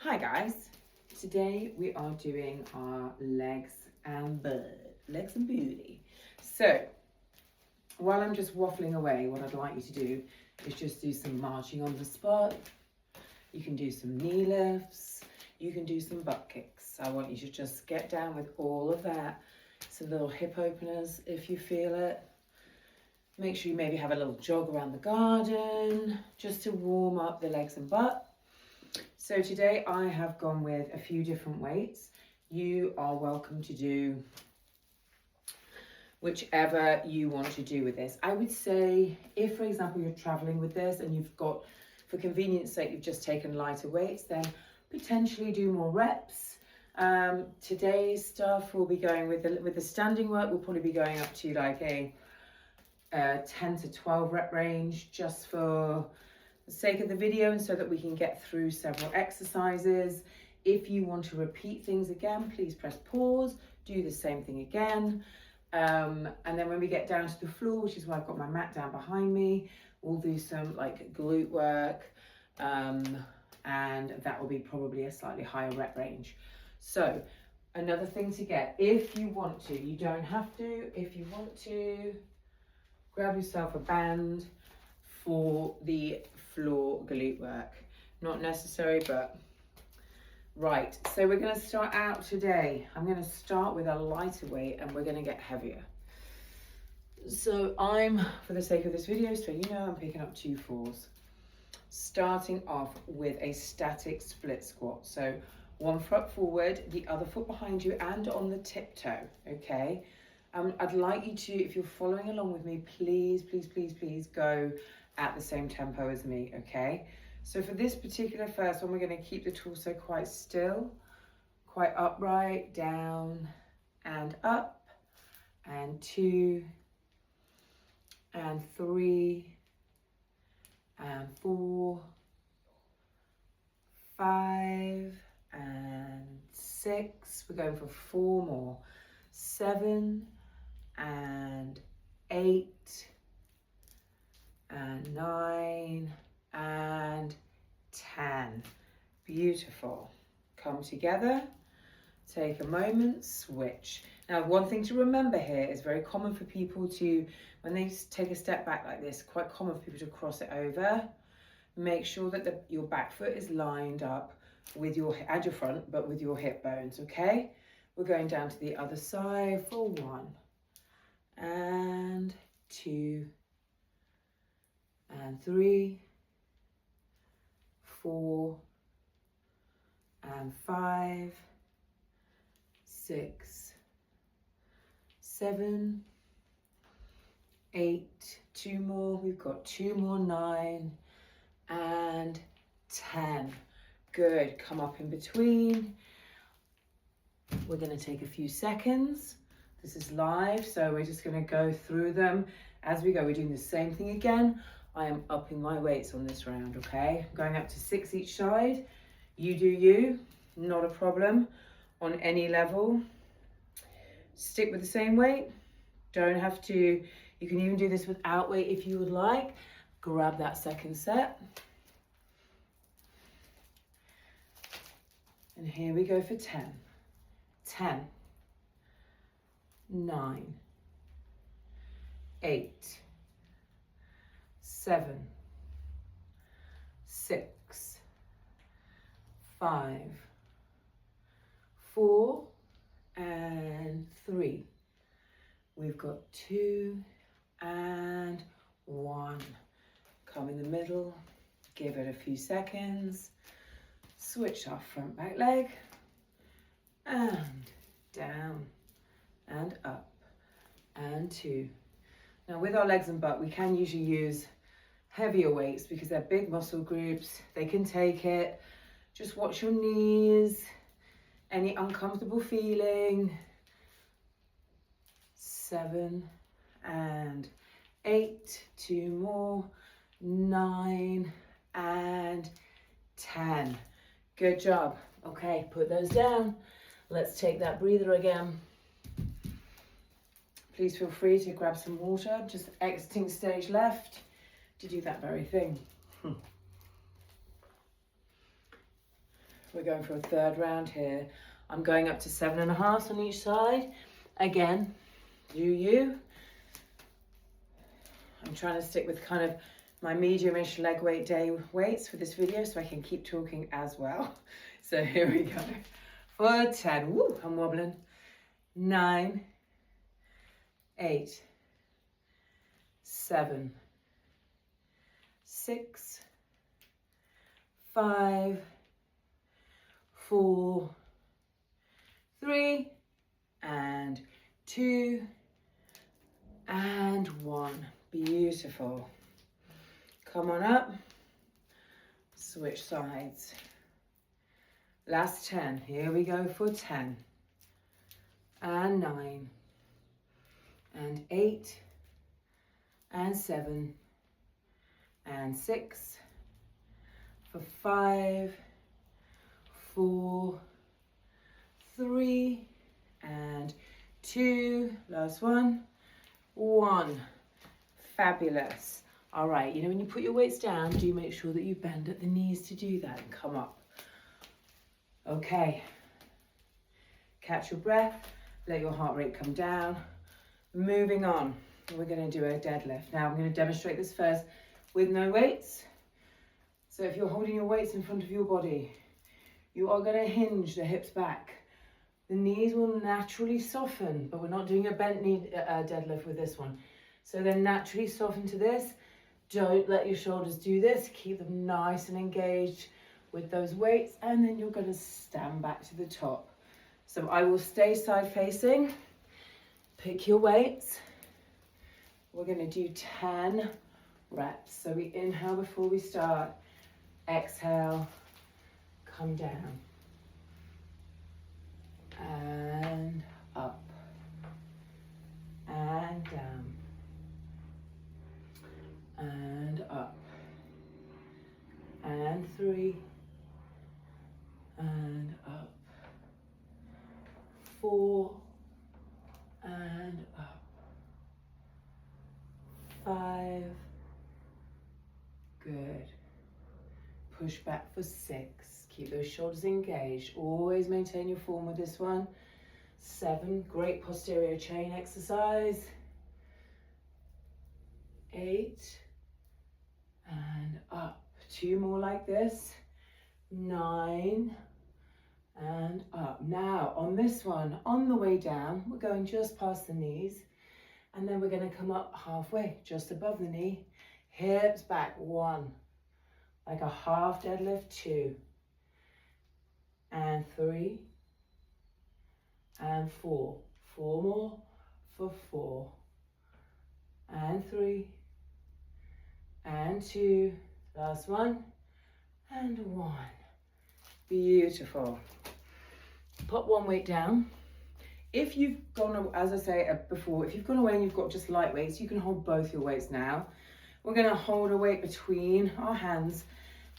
Hi guys, today we are doing our legs and booty. So while I'm just waffling away, what I'd like you to do is just do some marching on the spot. You can do some knee lifts, you can do some butt kicks. I want you to just get down with all of that. Some little hip openers if you feel it. Make sure you maybe have a little jog around the garden just to warm up the legs and butt. So today I have gone with a few different weights. You are welcome to do whichever you want to do with this. I would say if, for example, you're traveling with this and you've got, for convenience sake, you've just taken lighter weights, then potentially do more reps. Today's stuff will be going with the standing work. We'll probably be going up to like a 10 to 12 rep range just for the sake of the video and so that we can get through several exercises. If you want to repeat things again, please press pause, do the same thing again. And then when we get down to the floor, which is why I've got my mat down behind me, we'll do some like glute work, and that will be probably a slightly higher rep range. So another thing to get, if you want to, you don't have to, if you want to, grab yourself a band for the floor glute work. Not necessary, but right. So we're going to start out today. I'm going to start with a lighter weight and we're going to get heavier. So for the sake of this video, so you know I'm picking up 2 4s. Starting off with a static split squat. So 1 foot forward, the other foot behind you and on the tiptoe, okay? I'd like you to, if you're following along with me, please, please, please, please go at the same tempo as me, okay? So for this particular first one, we're going to keep the torso quite still, quite upright, down and up, and 2, and 3, and 4, 5, and 6. We're going for 4 more. 7, and 8, and 9, and 10. Beautiful. Come together, take a moment, switch. Now, one thing to remember here is very common for people to, when they take a step back like this, quite common for people to cross it over. Make sure that your back foot is lined up with your front, but with your hip bones, okay? We're going down to the other side for 1, and 2, and 3, 4, and 5, 6, 7, 8, 2 more, we've got 2 more, 9, and 10. Good, come up in between. We're going to take a few seconds. This is live, so we're just going to go through them as we go. We're doing the same thing again. I am upping my weights on this round, okay? I'm going up to 6 each side. You do you, not a problem on any level. Stick with the same weight. Don't have to, you can even do this without weight if you would like. Grab that second set. And here we go for 10. 10, 9, 8, 7, 6, 5, 4, and 3. We've got 2 and 1. Come in the middle, give it a few seconds. Switch our front back leg. And down and up and 2. Now with our legs and butt, we can usually use heavier weights because they're big muscle groups. They can take it. Just watch your knees, any uncomfortable feeling. 7 and 8, 2 more, 9 and 10. Good job. Okay, put those down. Let's take that breather again. Please feel free to grab some water, just exiting stage left to do that very thing. We're going for a third round here. I'm going up to 7.5 on each side. Again, do you. I'm trying to stick with kind of my medium-ish leg weight day weights for this video so I can keep talking as well. So here we go. For 10, woo, I'm wobbling. 9, 8, 7, 6, 5, 4, 3, and 2, and 1. Beautiful. Come on up. Switch sides. Last 10. Here we go for 10. And 9. And 8. And 7. And 6. For 5. 4. 3. And 2. Last one. 1. Fabulous. All right, you know, when you put your weights down, do make sure that you bend at the knees to do that and come up. Okay. Catch your breath. Let your heart rate come down. Moving on. We're going to do a deadlift. Now, I'm going to demonstrate this first with no weights. So if you're holding your weights in front of your body, you are going to hinge the hips back. The knees will naturally soften, but we're not doing a bent knee deadlift with this one. So then naturally soften to this. Don't let your shoulders do this. Keep them nice and engaged with those weights, and then you're going to stand back to the top. So I will stay side facing. Pick your weights. We're going to do 10 reps. So we inhale before we start. Exhale. Come down. And up. And down. And up. And 3. And up. 4. And up. 5. Good. Push back for 6. Keep those shoulders engaged. Always maintain your form with this one. 7. Great posterior chain exercise. 8. And up. 2 more like this. 9. And up. Now on this one, on the way down, we're going just past the knees, and then we're going to come up halfway, just above the knee, hips back. 1, like a half deadlift. 2, and 3, and 4. 4 more for 4, and 3, and 2. Last one, and 1. Beautiful. Put one weight down. If you've gone, as I say before, if you've gone away and you've got just light weights, you can hold both your weights now. We're going to hold a weight between our hands.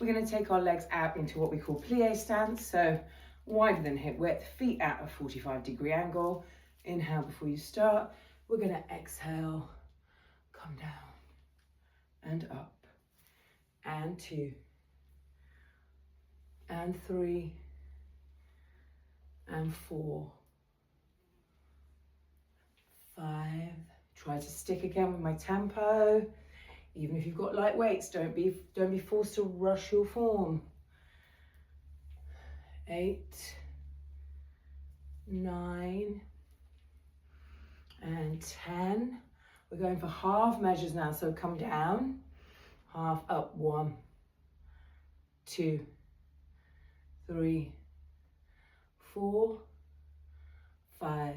We're going to take our legs out into what we call plie stance. So wider than hip width, feet at a 45-degree angle. Inhale before you start. We're going to exhale, come down and up. And 2. And 3. And 4. 5. Try to stick again with my tempo. Even if you've got light weights, don't be forced to rush your form. 8. 9. And 10. We're going for half measures now, so come down, half up. 1, 2, 3, 4, 5,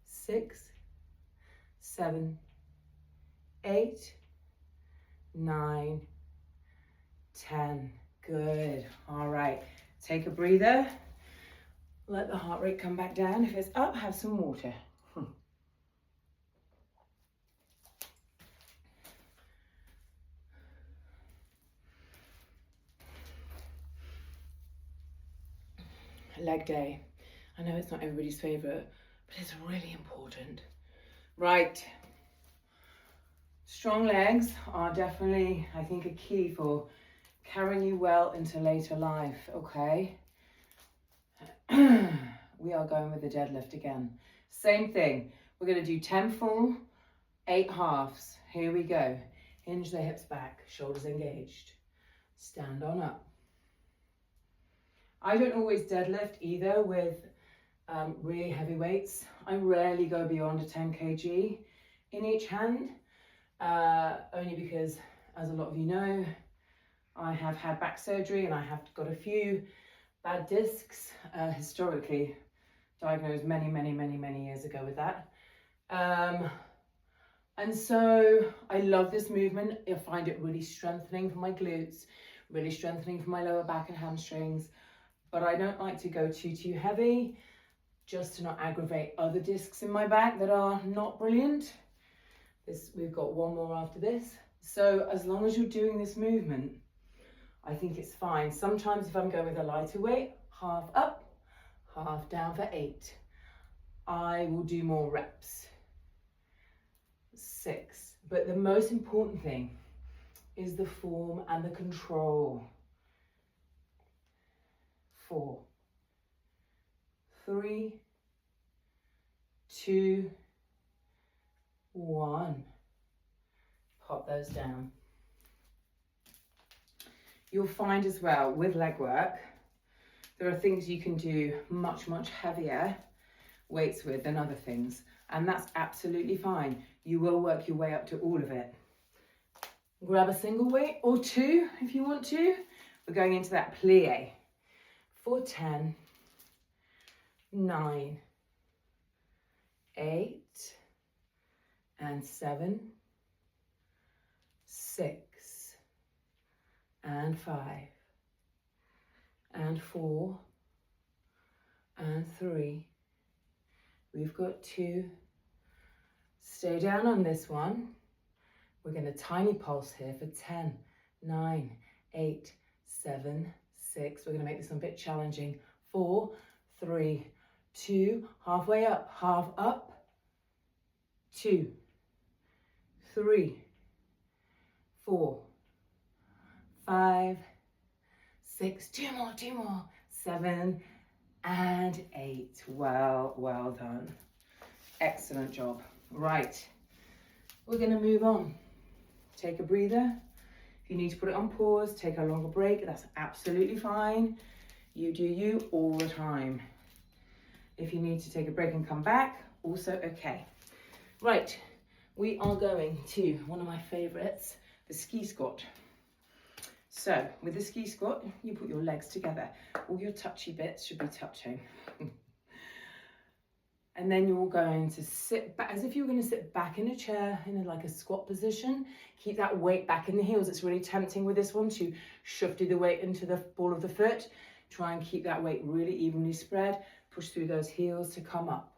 6, 7, 8, 9, 10. Good. All right. Take a breather. Let the heart rate come back down. If it's up, have some water. Leg day. I know it's not everybody's favorite, but it's really important. Right. Strong legs are definitely, I think, a key for carrying you well into later life, okay? We are going with the deadlift again. Same thing. We're going to do 10 full, 8 halves. Here we go. Hinge the hips back, shoulders engaged. Stand on up. I don't always deadlift either with really heavy weights. I rarely go beyond a 10 kg in each hand, only because, as a lot of you know, I have had back surgery and I have got a few bad discs, historically diagnosed many years ago with that. And so I love this movement. I find it really strengthening for my glutes, really strengthening for my lower back and hamstrings, but I don't like to go too heavy, just to not aggravate other discs in my back that are not brilliant. We've got one more after this. So as long as you're doing this movement, I think it's fine. Sometimes if I'm going with a lighter weight, half up, half down for 8. I will do more reps. 6. But the most important thing is the form and the control. 4, 3, 2, 1. Pop those down. You'll find as well with leg work, there are things you can do much heavier weights with than other things, and that's absolutely fine. You will work your way up to all of it. Grab a single weight or 2 if you want to. We're going into that plie for 10, 9, 8, and 7, 6, and 5, and 4, and 3. We've got 2. Stay down on this one. We're going to tiny pulse here for 10, 9, 8, 7, 6. We're going to make this one a bit challenging. 4, 3, 2, halfway up, half up, 2, 3, 4, 5, 6, 2 more, 7, and 8. Well done. Excellent job. Right, we're going to move on. Take a breather. If you need to put it on pause, take a longer break, that's absolutely fine. You do you all the time. If you need to take a break and come back, also okay. Right, we are going to one of my favorites, the ski squat. So with the ski squat, you put your legs together. All your touchy bits should be touching. And then you're going to sit back, as if you're going to sit back in a chair in like a squat position. Keep that weight back in the heels. It's really tempting with this one to shove the weight into the ball of the foot. Try and keep that weight really evenly spread. Push through those heels to come up.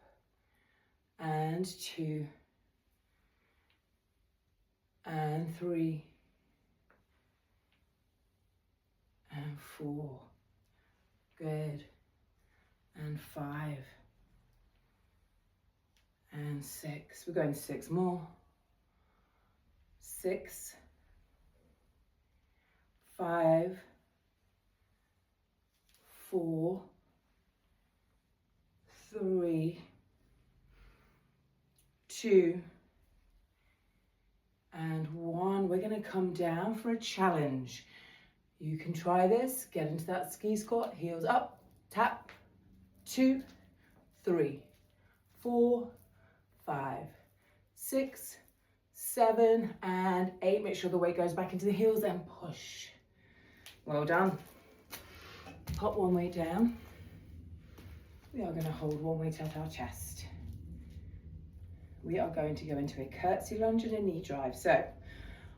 And 2. And 3. And 4. Good. And 5. And 6. We're going 6 more. 6, 5, 4, 3, 2, and 1. We're going to come down for a challenge. You can try this. Get into that ski squat. Heels up. Tap. 2, 3, 4, 5, 6, 7, and 8. Make sure the weight goes back into the heels and push. Well done. Pop one weight down. We are going to hold one weight at our chest. We are going to go into a curtsy lunge and a knee drive. So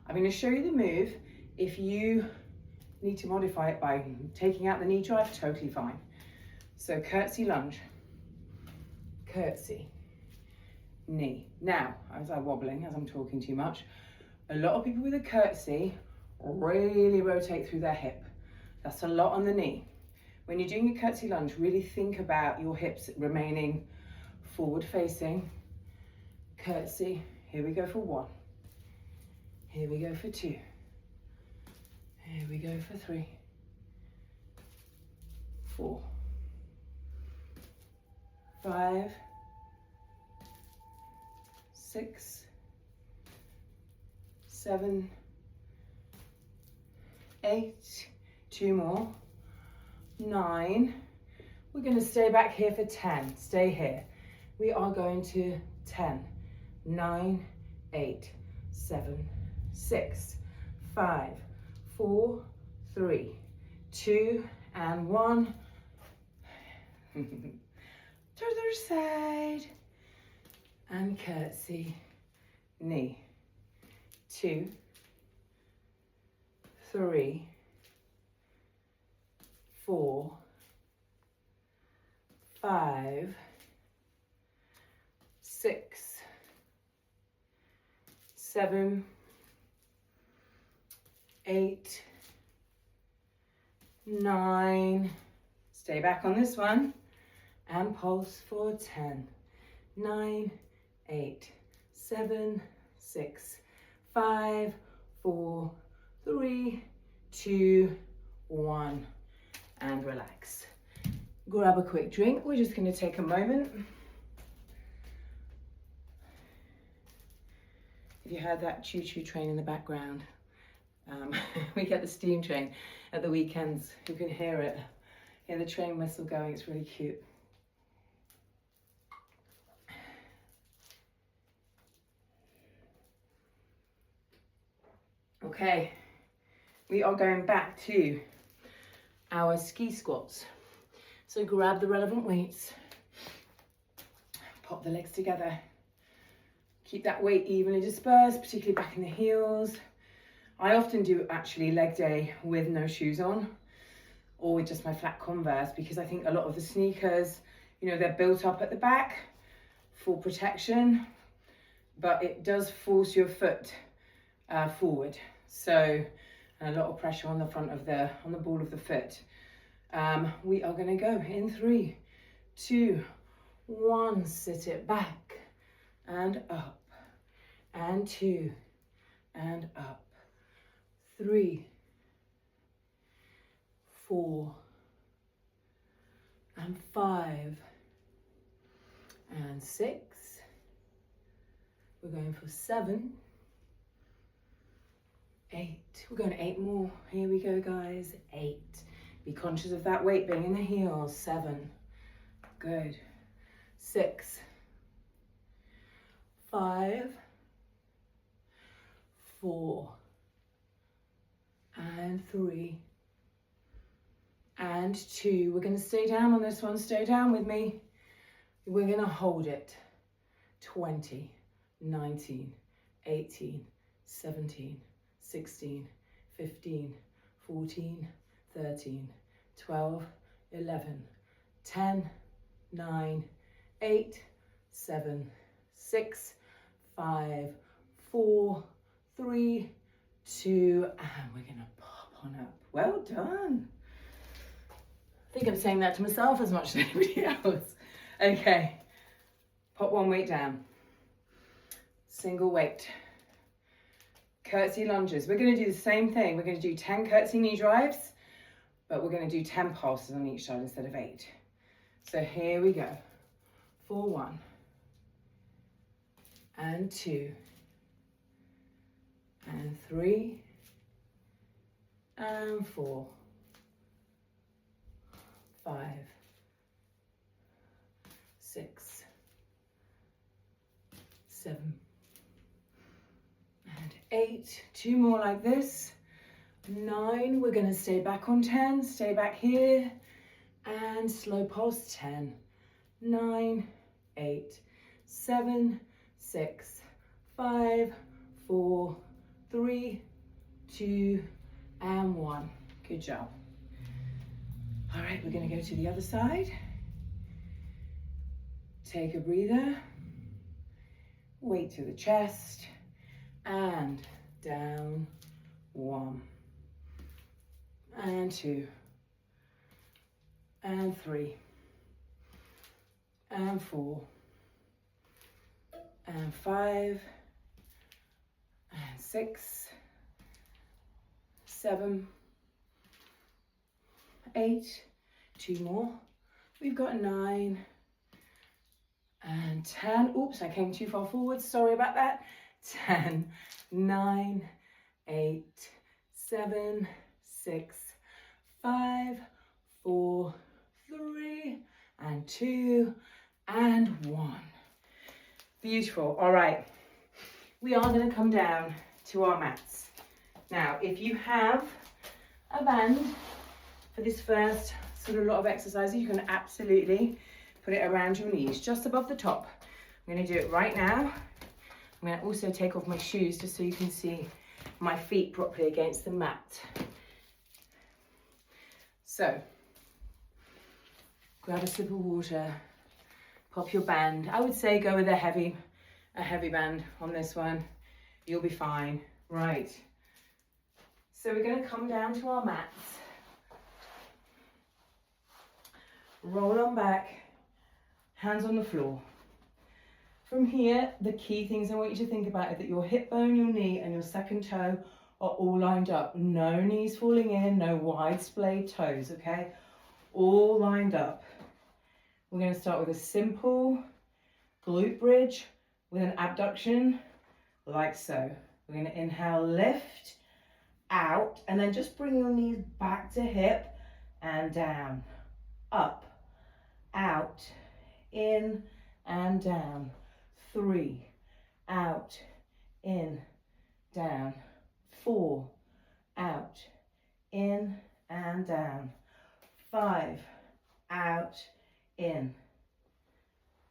I'm going to show you the move. If you need to modify it by taking out the knee drive, totally fine. So curtsy lunge, curtsy, knee. Now, as I'm wobbling, as I'm talking too much, a lot of people with a curtsy really rotate through their hip. That's a lot on the knee. When you're doing a curtsy lunge, really think about your hips remaining forward facing. Curtsy. Here we go for 1. Here we go for 2. Here we go for 3, 4, 5, 6, 7, 8, 2 more, 9. We're going to stay back here for 10. Stay here. We are going to 10, 9, 8, 7, 6, 5, 4, 3, 2, and 1. To the other side. And curtsy, knee. 2, 3, 4, 5, 6, 7, 8, 9. Stay back on this one. And pulse for 10, 9, 8, 7, 6, 5, 4, 3, 2, 1. And relax. Grab a quick drink. We're just going to take a moment. If you heard that choo-choo train in the background, we get the steam train at the weekends. You can hear it. Hear the train whistle going. It's really cute. Okay, we are going back to our ski squats. So grab the relevant weights, pop the legs together, keep that weight evenly dispersed, particularly back in the heels. I often do actually leg day with no shoes on or with just my flat Converse, because I think a lot of the sneakers, you know, they're built up at the back for protection, but it does force your foot forward. So a lot of pressure on the front of on the ball of the foot. We are going to go in 3, 2, 1. Sit it back and up, and 2 and up, 3, 4 and 5 and 6. We're going for 7, 8. We're going 8 more. Here we go, guys. 8. Be conscious of that weight being in the heels. 7. Good. 6, 5, 4 and 3 and 2. We're going to stay down on this one. Stay down with me. We're going to hold it. 20, 19, 18, 17, 16, 15, 14, 13, 12, 11, 10, 9, 8, 7, 6, 5, 4, 3, 2, and we're going to pop on up. Well done. I think I'm saying that to myself as much as anybody else. Okay, pop one weight down. Single weight. Curtsy lunges. We're going to do the same thing. We're going to do 10 curtsy knee drives, but we're going to do 10 pulses on each side instead of 8. So here we go. For 1 and 2 and 3 and 4, 5, 6, 7 and 8. 2 more like this. 9. We're going to stay back on 10. Stay back here and slow pulse. 10, 9, 8, 7, 6, 5, 4, 3, 2 and 1. Good job. All right, we're going to go to the other side. Take a breather. Weight to the chest and down. 1 and 2 and 3 and 4 and 5 and 6, 7, 8, 2 more. We've got 9 and 10. Oops, I came too far forward. Sorry about that. 10, 9, 8, 7, 6, 5, 4, 3, and 2, and 1. Beautiful. All right. We are going to come down to our mats. Now, if you have a band for this first sort of lot of exercises, you can absolutely put it around your knees, just above the top. I'm going to do it right now. I'm going to also take off my shoes just so you can see my feet properly against the mat. So, grab a sip of water, pop your band. I would say go with a heavy band on this one. You'll be fine. Right. So we're going to come down to our mats. Roll on back, hands on the floor. From here, the key things I want you to think about is that your hip bone, your knee, and your second toe are all lined up. No knees falling in, no wide splayed toes, okay? All lined up. We're going to start with a simple glute bridge with an abduction, like so. We're going to inhale, lift, out, and then just bring your knees back to hip and down, up, out, in and down. 3, out, in, down. 4, out, in and down. 5, out, in.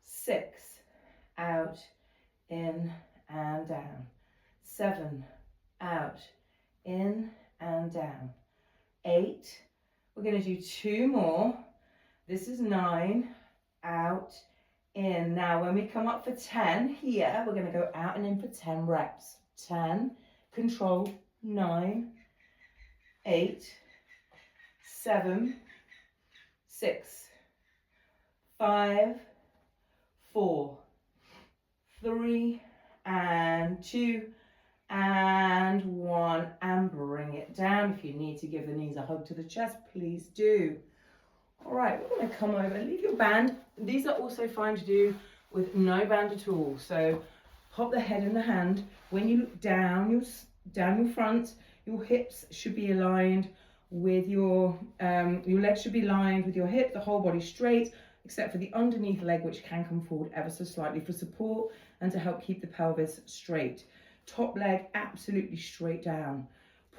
6, out, in and down. 7, out, in and down. 8, we're going to do 2 more. This is 9, out, in. Now when we come up for 10 here, we're going to go out and in for 10 reps. 10, control, 9, 8, 7, 6, 5, 4, 3, and 2, and 1, and bring it down. If you need to give the knees a hug to the chest, please do. All right, we're going to come over, leave your band. These are also fine to do with no band at all. So pop the head in the hand. When you look down your front, your hips should be aligned with your legs should be lined with your hip, the whole body straight, except for the underneath leg, which can come forward ever so slightly for support and to help keep the pelvis straight. Top leg absolutely straight down.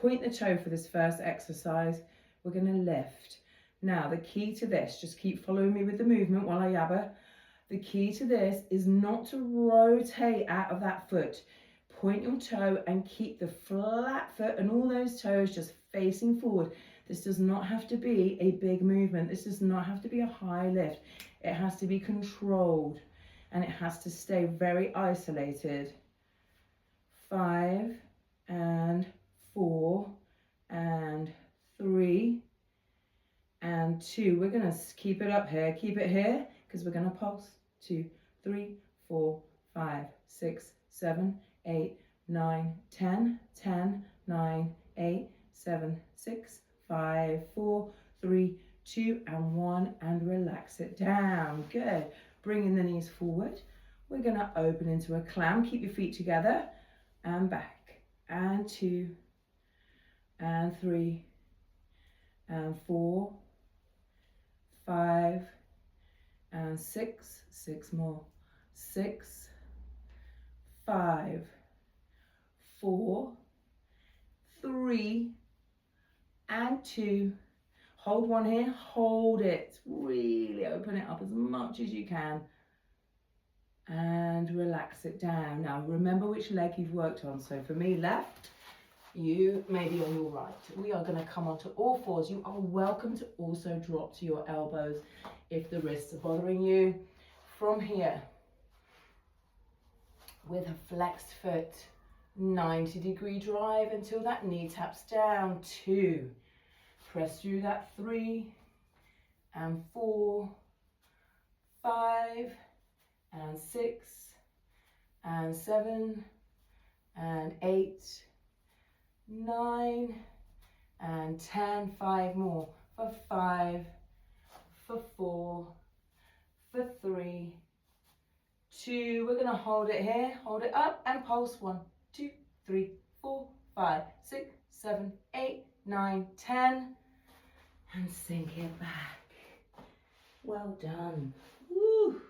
Point the toe for this first exercise. We're going to lift. Now, the key to this, just keep following me with the movement while I yabber. The key to this is not to rotate out of that foot. Point your toe and keep the flat foot and all those toes just facing forward. This does not have to be a big movement. This does not have to be a high lift. It has to be controlled and it has to stay very isolated. 5 and 4 and 3 and 2. We're going to keep it up here. Keep it here because we're going to pulse. 2, 3, 4, 5, 6, 7, 8, 9, 10, 10, 9, 8, 7, 6, 5, 4, 3, 2, and 1, and relax it down. Good. Bringing the knees forward. We're going to open into a clown. Keep your feet together and back. And 2, and 3, and 4, 5, and 6. 6 more. 6, 5, 4, 3, and 2. Hold one here, hold it. Really open it up as much as you can. And relax it down. Now remember which leg you've worked on. So for me, left. You may be on your right. We are going to come onto all fours. You are welcome to also drop to your elbows if the wrists are bothering you. From here, with a flexed foot, 90-degree drive until that knee taps down. 2. Press through that. 3 and 4, 5 and 6 and 7 and 8, 9 and 10. 5 more. for 5, for 4, for 3, 2. We're going to hold it here, hold it up and pulse. 1, 2, 3, 4, 5, 6, 7, 8, 9, 10. And sink it back. Well done. Woo.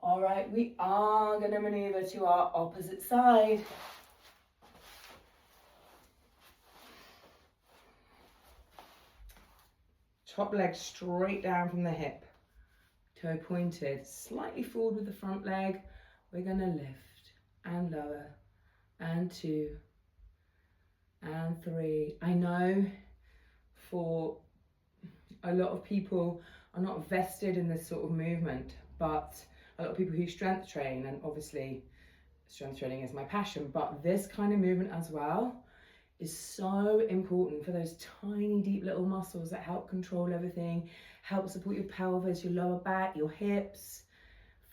All right, we are going to maneuver to our opposite side. Top leg straight down from the hip. Toe pointed, slightly forward with the front leg. We're going to lift and lower, and 2, and 3. I know for a lot of people are not vested in this sort of movement, but a lot of people who strength train, and obviously strength training is my passion, but this kind of movement as well is so important for those tiny deep little muscles that help control everything, help support your pelvis, your lower back, your hips.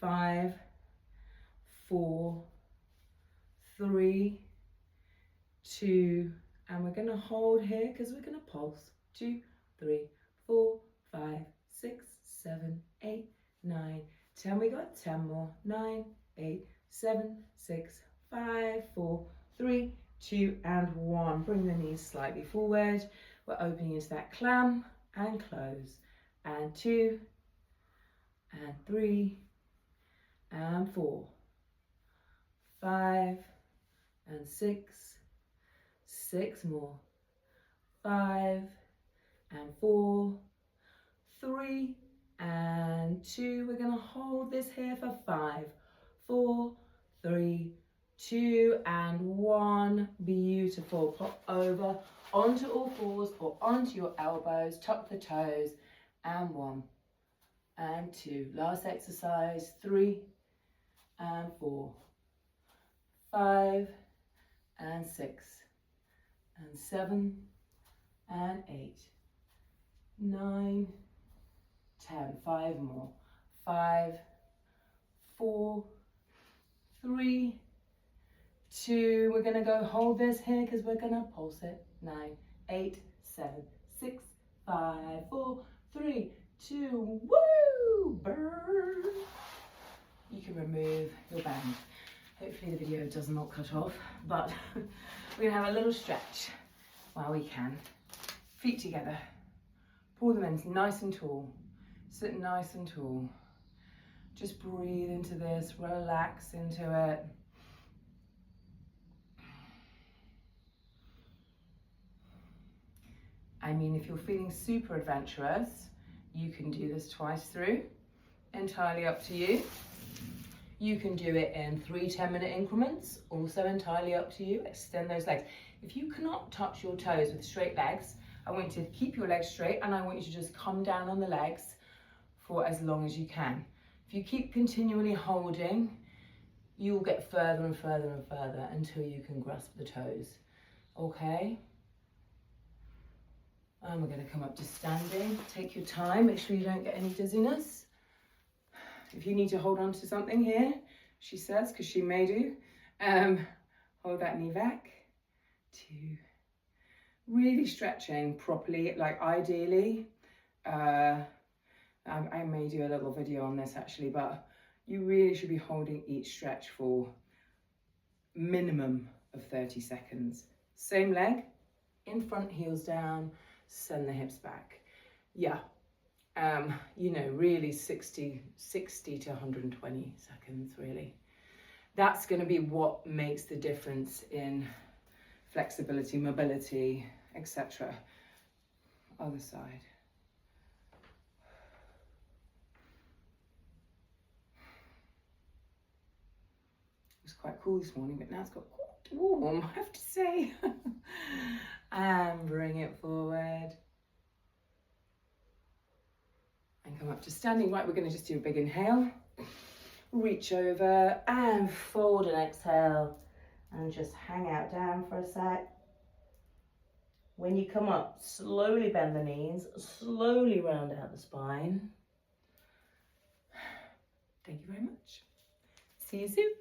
5, 4, 3, 2, and we're going to hold here because we're going to pulse. 2, 3, 4, 5, 6, 7, 8, 9, 10. We got 10 more. 9, 8, 7, 6, 5, 4, 3, 2, and 1. Bring the knees slightly forward. We're opening into that clam and close. And 2, and 3, and 4, 5, and 6, 6 more. 5, and 4, 3, and 2. We're going to hold this here for 5, 4, 3, 2, and 1. Beautiful. Pop over onto all fours or onto your elbows, tuck the toes, and 1, and 2. Last exercise. 3, and 4, 5, and 6, and 7, and 8, 9, 10. 5 more. 5, 4, 3, 2. We're going to go hold this here because we're going to pulse it. 9, 8, 7, 6, 5, 4, 3, 2. Woo! Burn. You can remove your band. Hopefully the video does not cut off, but we're going to have a little stretch while we can. Feet together. Pull them in nice and tall. Sit nice and tall. Just breathe into this, relax into it. I mean, if you're feeling super adventurous, you can do this twice through. Entirely up to you. You can do it in 3 10-minute increments, also entirely up to you. Extend those legs. If you cannot touch your toes with straight legs, I want you to keep your legs straight and I want you to just come down on the legs for as long as you can. If you keep continually holding, you'll get further and further and further until you can grasp the toes. Okay? And we're going to come up to standing. Take your time, make sure you don't get any dizziness. If you need to hold on to something here, she says, because she may do, hold that knee back. 2. Really stretching properly, like ideally. I may do a little video on this actually, but you really should be holding each stretch for minimum of 30 seconds. Same leg, in front, heels down, send the hips back. Yeah, you know, really 60 to 120 seconds, really. That's going to be what makes the difference in flexibility, mobility, etc. Other side. It was quite cool this morning, but now it's got quite warm, I have to say. And bring it forward. And come up to standing. Right, we're going to just do a big inhale. Reach over and fold and exhale. And just hang out down for a sec. When you come up, slowly bend the knees, slowly round out the spine. Thank you very much. See you soon.